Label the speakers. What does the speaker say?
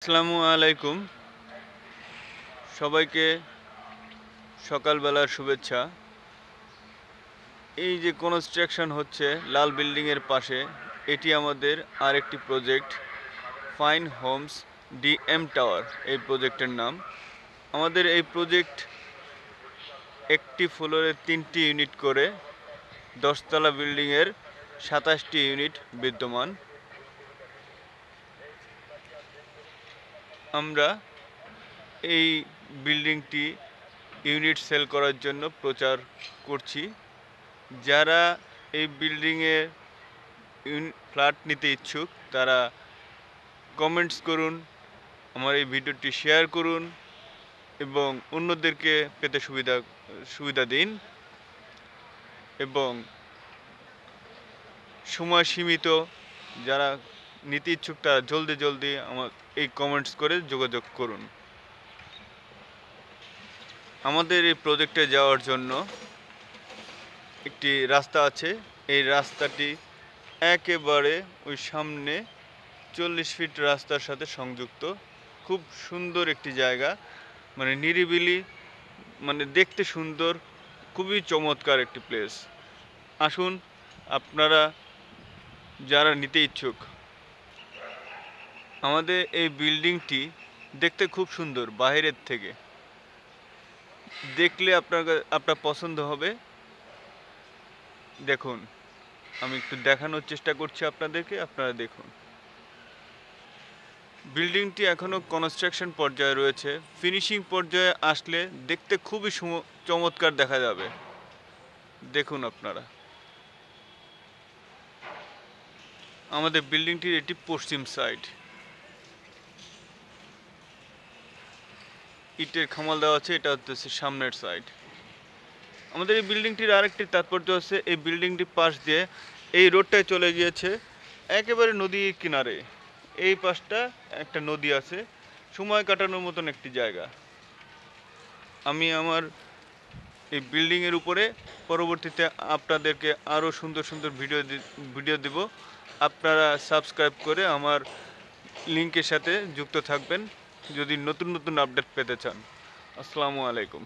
Speaker 1: আসসালামু আলাইকুম। সবাইকে সকালবেলার শুভেচ্ছা। এই যে কনস্ট্রাকশন হচ্ছে লাল বিল্ডিংয়ের পাশে, এটি আমাদের আরেকটি project, fine homes DM tower এই প্রজেক্টের নাম। আমাদের এই প্রজেক্ট একটি ফ্লোরে 3টি ইউনিট করে 10তলা বিল্ডিংয়ের 27টি ইউনিট বিদ্যমান। আমরা এই বিল্ডিংটি ইউনিট সেল করার জন্য প্রচার করছি। যারা এই বিল্ডিংয়ে ফ্ল্যাট নিতে ইচ্ছুক তারা কমেন্টস করুন, আমার এই ভিডিওটি শেয়ার করুন এবং অন্যদেরকে পেতে সুবিধা দিন। এবং সময় সীমিত, যারা নিতে ইচ্ছুক তারা জলদি আমার এই কমেন্টস করে যোগাযোগ করুন। আমাদের এই প্রজেক্টে যাওয়ার জন্য একটি রাস্তা আছে। এই রাস্তাটি একেবারে ওই সামনে 40 ফিট রাস্তার সাথে সংযুক্ত। খুব সুন্দর একটি জায়গা, মানে নিরিবিলি, মানে দেখতে সুন্দর, খুবই চমৎকার একটি প্লেস। আসুন আপনারা যারা নিতে ইচ্ছুক। আমাদের এই বিল্ডিংটি দেখতে খুব সুন্দর, বাইরের থেকে দেখলে আপনার পছন্দ হবে। দেখুন, আমি একটু দেখানোর চেষ্টা করছি আপনাদেরকে, আপনারা দেখুন। বিল্ডিংটি এখনও কনস্ট্রাকশন পর্যায়ে রয়েছে। ফিনিশিং পর্যায়ে আসলে দেখতে খুবই চমৎকার দেখা যাবে। দেখুন আপনারা, আমাদের বিল্ডিংটির এটি পশ্চিম সাইড। ইটের খামাল দেওয়া আছে, এটা হচ্ছে সামনের সাইড। আমাদের এই বিল্ডিংটির আরেকটি তাৎপর্য আছে, এই বিল্ডিংটির পাশ দিয়ে এই রোডটায় চলে গিয়েছে একেবারে নদীর কিনারে। এই পাশটা একটা নদী আছে, সময় কাটানোর মতন একটি জায়গা। আমি আমার এই বিল্ডিংয়ের উপরে পরবর্তীতে আপনাদেরকে আরও সুন্দর ভিডিও দেব। আপনারা সাবস্ক্রাইব করে আমার লিঙ্কের সাথে যুক্ত থাকবেন যদি নতুন আপডেট পেতে চান। আসসালামু আলাইকুম।